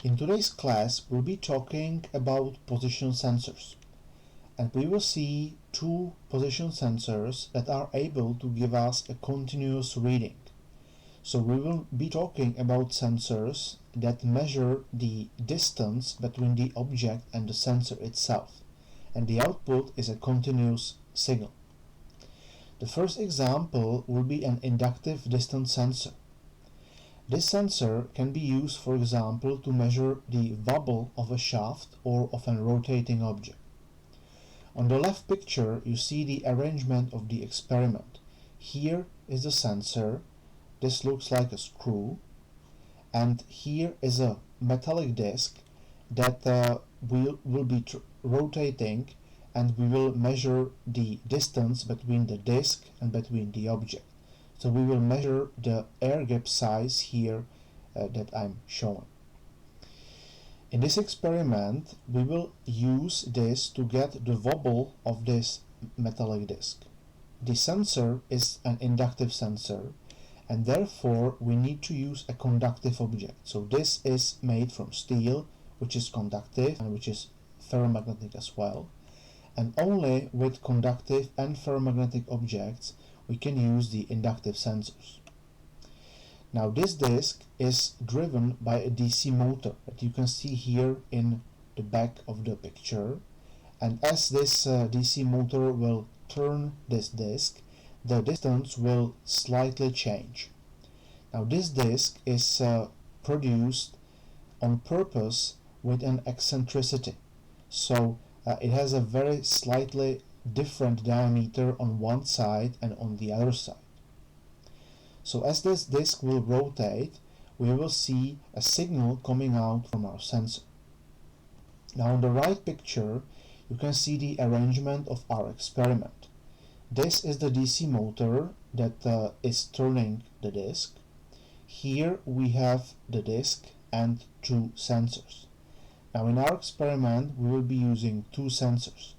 In today's class, we'll be talking about position sensors, and we will see two position sensors that are able to give us a continuous reading. So we will be talking about sensors that measure the distance between the object and the sensor itself, and the output is a continuous signal. The first example will be an inductive distance sensor. This sensor can be used, for example, to measure the wobble of a shaft or of a rotating object. On the left picture, you see the arrangement of the experiment. Here is the sensor. This looks like a screw. And here is a metallic disc that will be rotating, and we will measure the distance between the disc and between the object. So we will measure the air gap size here that I'm showing. In this experiment, we will use this to get the wobble of this metallic disc. The sensor is an inductive sensor, and therefore we need to use a conductive object. So this is made from steel, which is conductive and which is ferromagnetic as well. And only with conductive and ferromagnetic objects we can use the inductive sensors. Now this disc is driven by a DC motor that you can see here in the back of the picture, and as this DC motor will turn this disc, the distance will slightly change. Now this disc is produced on purpose with an eccentricity, so it has a very slightly different diameter on one side and on the other side. So as this disc will rotate, we will see a signal coming out from our sensor. Now on the right picture, you can see the arrangement of our experiment. This is the DC motor that is turning the disc. Here we have the disc and two sensors. Now in our experiment, we will be using two sensors.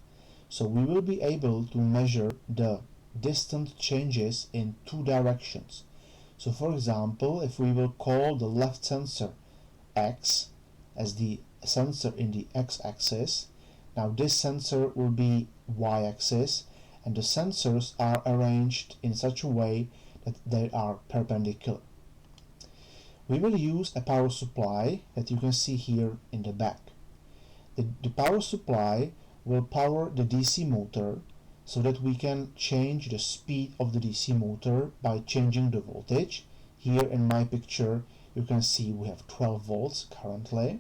So we will be able to measure the distance changes in two directions. So for example, if we will call the left sensor X as the sensor in the X-axis, now this sensor will be Y-axis, and the sensors are arranged in such a way that they are perpendicular. We will use a power supply that you can see here in the back. The power supply will power the DC motor so that we can change the speed of the DC motor by changing the voltage. Here in my picture you can see we have 12 volts currently,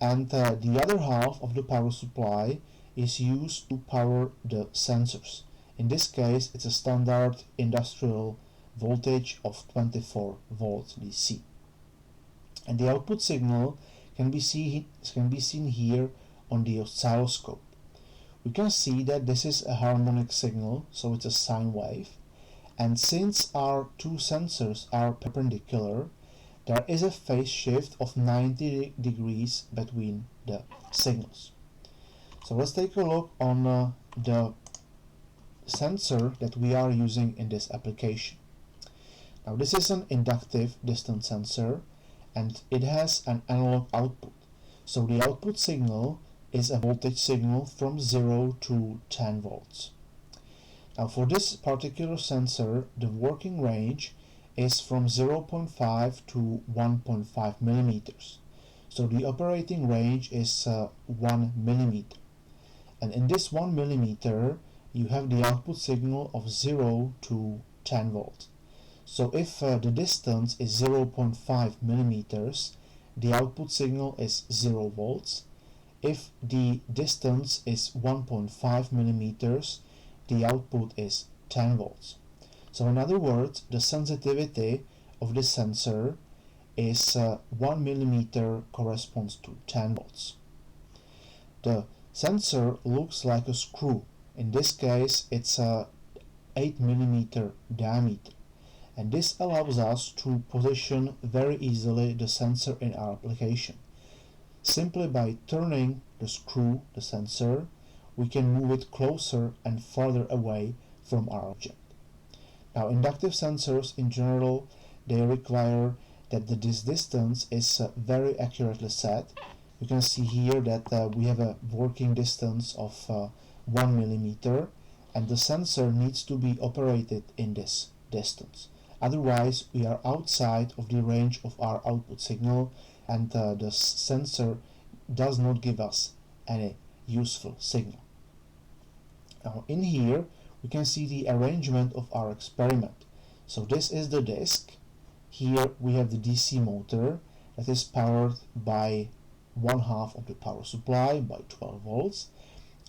and the other half of the power supply is used to power the sensors. In this case it's a standard industrial voltage of 24 volts DC, and the output signal can be seen here on the oscilloscope. We can see that this is a harmonic signal, so it's a sine wave, and since our two sensors are perpendicular, there is a phase shift of 90 degrees between the signals. So let's take a look on the sensor that we are using in this application. Now this is an inductive distance sensor, and it has an analog output. So the output signal is a voltage signal from 0 to 10 volts. Now for this particular sensor, the working range is from 0.5 to 1.5 millimeters. So the operating range is 1 millimeter. And in this 1 millimeter, you have the output signal of 0 to 10 volts. So if the distance is 0.5 millimeters, the output signal is 0 volts. If the distance is 1.5 millimeters, the output is 10 volts. So in other words, the sensitivity of this sensor is 1 millimeter corresponds to 10 volts. The sensor looks like a screw. In this case, it's a 8 millimeter diameter. And this allows us to position very easily the sensor in our application. Simply by turning the screw, the sensor, we can move it closer and farther away from our object. Now inductive sensors in general, they require that this distance is very accurately set. You can see here that we have a working distance of 1 millimeter, and the sensor needs to be operated in this distance. Otherwise, we are outside of the range of our output signal, and the sensor does not give us any useful signal. Now in here we can see the arrangement of our experiment. So this is the disk. Here we have the DC motor that is powered by 1/2 of the power supply by 12 volts,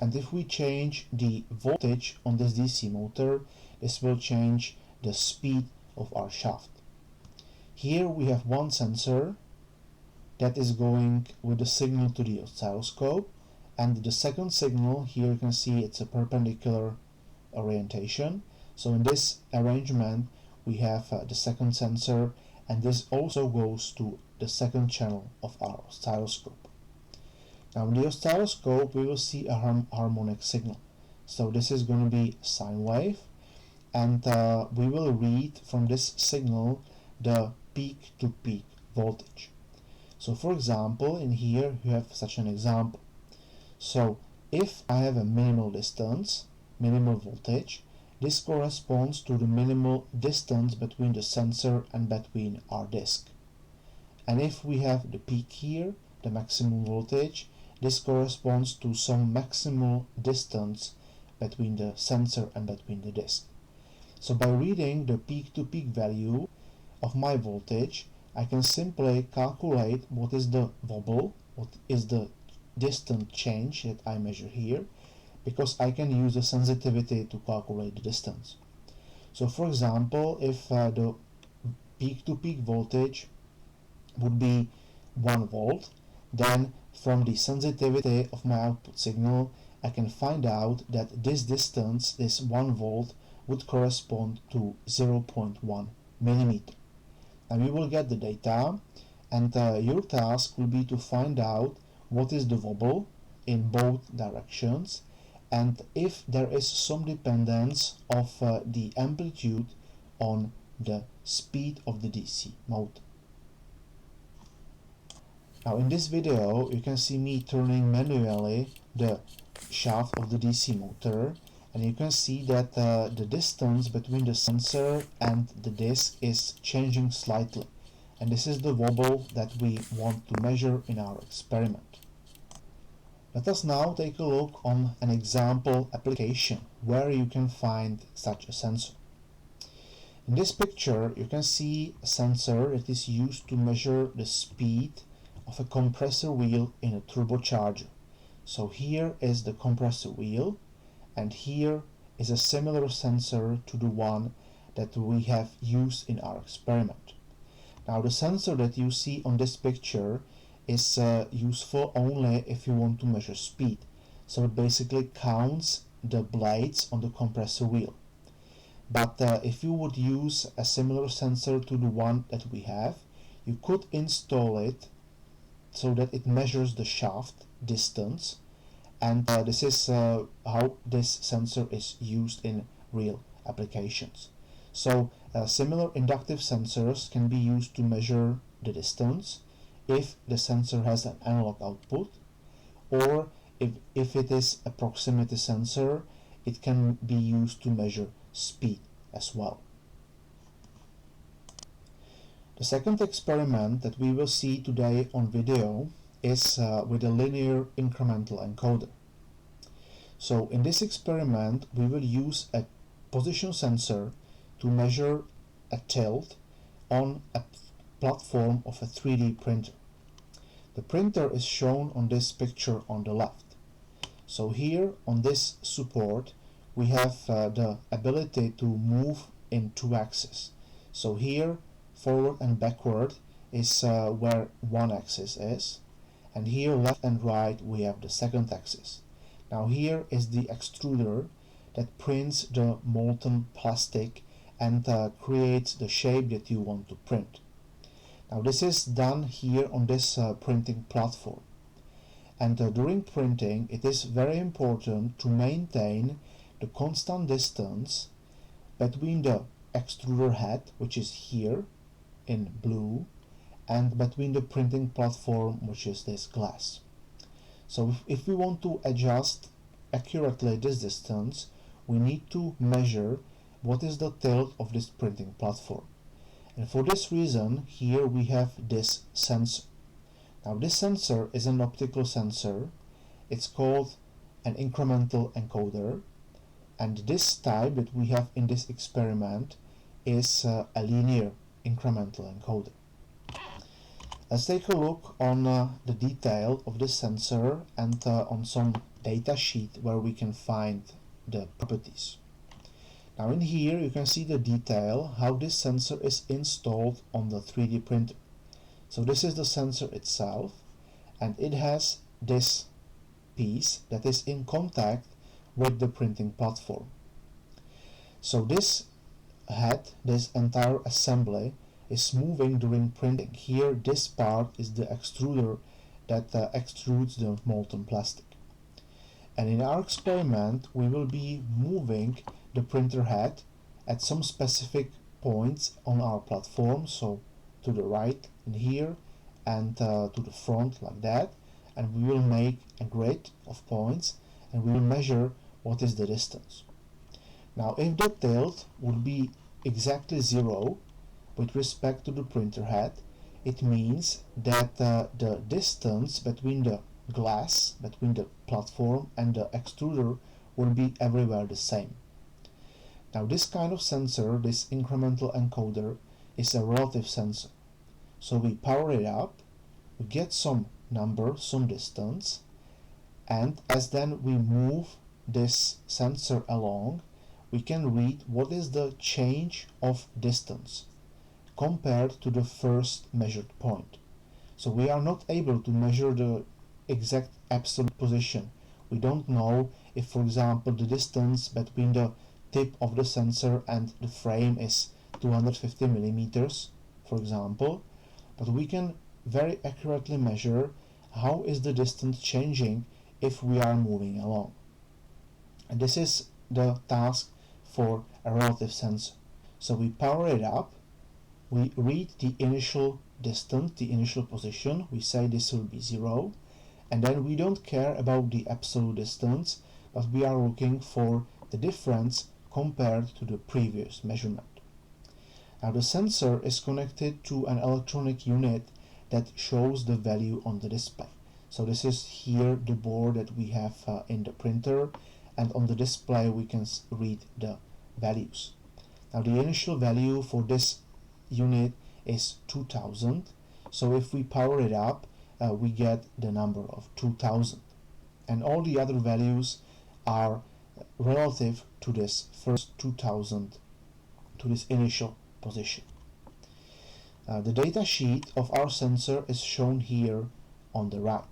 and if we change the voltage on this DC motor, this will change the speed of our shaft. Here we have one sensor that is going with the signal to the oscilloscope, and the second signal, here you can see it's a perpendicular orientation. So in this arrangement we have the second sensor, and this also goes to the second channel of our oscilloscope. Now in the oscilloscope we will see a harmonic signal. So this is going to be a sine wave, and we will read from this signal the peak-to-peak voltage. So for example, in here you have such an example. So if I have a minimal distance, minimal voltage, this corresponds to the minimal distance between the sensor and between our disk. And if we have the peak here, the maximum voltage, this corresponds to some maximal distance between the sensor and between the disk. So by reading the peak-to-peak value of my voltage, I can simply calculate what is the wobble, what is the distance change that I measure here, because I can use the sensitivity to calculate the distance. So for example, if the peak-to-peak voltage would be 1 volt, then from the sensitivity of my output signal I can find out that this distance, this 1 volt, would correspond to 0.1 millimeter. And we will get the data, and your task will be to find out what is the wobble in both directions, and if there is some dependence of the amplitude on the speed of the DC motor. Now in this video you can see me turning manually the shaft of the DC motor, and you can see that the distance between the sensor and the disk is changing slightly, and this is the wobble that we want to measure in our experiment. Let us now take a look on an example application where you can find such a sensor. In this picture you can see a sensor that is used to measure the speed of a compressor wheel in a turbocharger. So here is the compressor wheel, and here is a similar sensor to the one that we have used in our experiment. Now the sensor that you see on this picture is useful only if you want to measure speed. So it basically counts the blades on the compressor wheel. But if you would use a similar sensor to the one that we have, you could install it so that it measures the shaft distance, and this is how this sensor is used in real applications. So similar inductive sensors can be used to measure the distance if the sensor has an analog output, or if it is a proximity sensor, it can be used to measure speed as well. The second experiment that we will see today on video is with a linear incremental encoder. So in this experiment we will use a position sensor to measure a tilt on a platform of a 3D printer. The printer is shown on this picture on the left. So here on this support we have the ability to move in 2 axes. So here forward and backward is where one axis is, and here left and right we have the second axis. Now here is the extruder that prints the molten plastic and creates the shape that you want to print. Now this is done here on this printing platform, and during printing it is very important to maintain the constant distance between the extruder head, which is here in blue, and between the printing platform, which is this glass. So if we want to adjust accurately this distance, we need to measure what is the tilt of this printing platform. And for this reason, here we have this sensor. Now this sensor is an optical sensor. It's called an incremental encoder, and this type that we have in this experiment is a linear incremental encoder. Let's take a look on the detail of this sensor and on some data sheet where we can find the properties. Now in here you can see the detail how this sensor is installed on the 3D printer. So this is the sensor itself, and it has this piece that is in contact with the printing platform. So this head, this entire assembly, is moving during printing. Here this part is the extruder that extrudes the molten plastic. And in our experiment we will be moving the printer head at some specific points on our platform, so to the right in here and to the front like that, and we will make a grid of points and we will measure what is the distance. Now if the tilt would be exactly 0 with respect to the printer head, it means that the distance between the glass, between the platform and the extruder will be everywhere the same. Now this kind of sensor, this incremental encoder, is a relative sensor. So we power it up, we get some number, some distance, and as then we move this sensor along, we can read what is the change of distance compared to the first measured point. So we are not able to measure the exact absolute position. We don't know if, for example, the distance between the tip of the sensor and the frame is 250 millimeters, for example, but we can very accurately measure how is the distance changing if we are moving along. And this is the task for a relative sensor. So we power it up, we read the initial distance, the initial position, we say this will be 0, and then we don't care about the absolute distance, but we are looking for the difference compared to the previous measurement. Now the sensor is connected to an electronic unit that shows the value on the display. So this is here the board that we have in the printer, and on the display we can read the values. Now the initial value for this unit is 2000, so if we power it up we get the number of 2000, and all the other values are relative to this first 2000, to this initial position. The data sheet of our sensor is shown here on the right.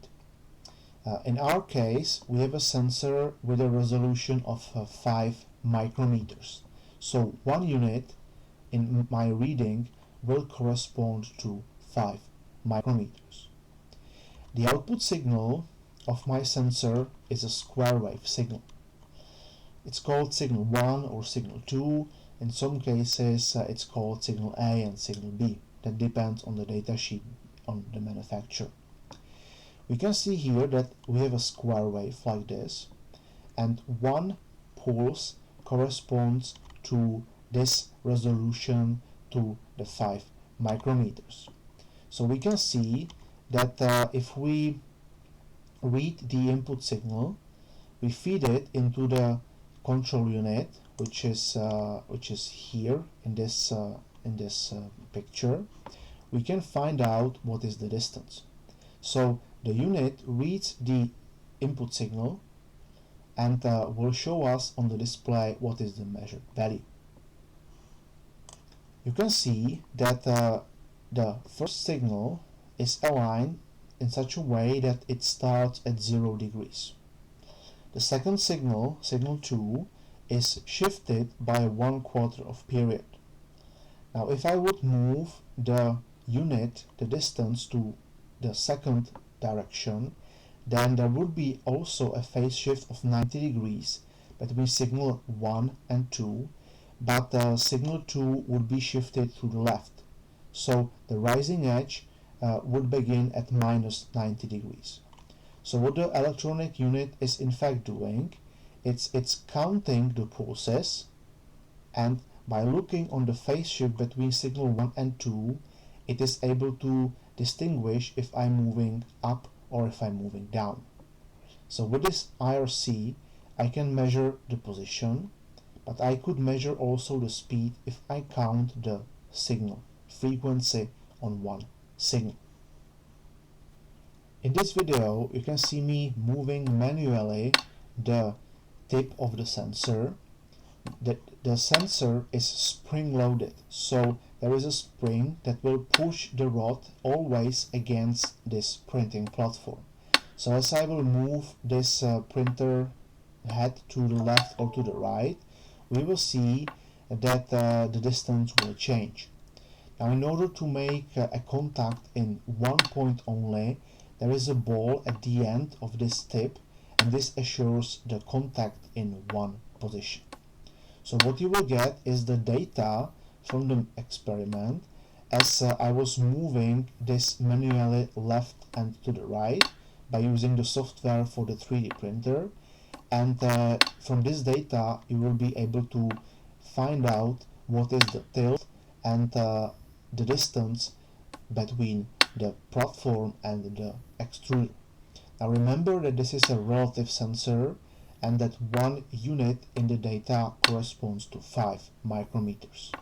In our case we have a sensor with a resolution of 5 micrometers, so one unit in my reading will correspond to 5 micrometers. The output signal of my sensor is a square wave signal. It's called signal 1 or signal 2. In some cases it's called signal A and signal B. That depends on the data sheet on the manufacturer. We can see here that we have a square wave like this, and one pulse corresponds to this resolution to the 5 micrometers. So we can see that if we read the input signal, we feed it into the control unit, which is here in this picture. We can find out what is the distance. So the unit reads the input signal and will show us on the display what is the measured value. You can see that the first signal is aligned in such a way that it starts at 0 degrees. The second signal, signal 2, is shifted by 1/4 of period. Now if I would move the unit, the distance, to the second direction, then there would be also a phase shift of 90 degrees between signal 1 and 2, but signal 2 would be shifted to the left. So the rising edge would begin at minus 90 degrees. So what the electronic unit is in fact doing, it's counting the process, and by looking on the phase shift between signal 1 and 2, it is able to distinguish if I'm moving up or if I'm moving down. So with this IRC, I can measure the position, but I could measure also the speed if I count the signal frequency on one signal. In this video, you can see me moving manually the tip of the sensor. The sensor is spring-loaded, so there is a spring that will push the rod always against this printing platform. So as I will move this printer head to the left or to the right, we will see that the distance will change. Now, in order to make a contact in one point only, there is a ball at the end of this tip, and this assures the contact in one position. So what you will get is the data from the experiment as I was moving this manually left and to the right by using the software for the 3D printer, and from this data you will be able to find out what is the tilt and the distance between the platform and the extruder. Now remember that this is a relative sensor and that one unit in the data corresponds to 5 micrometers.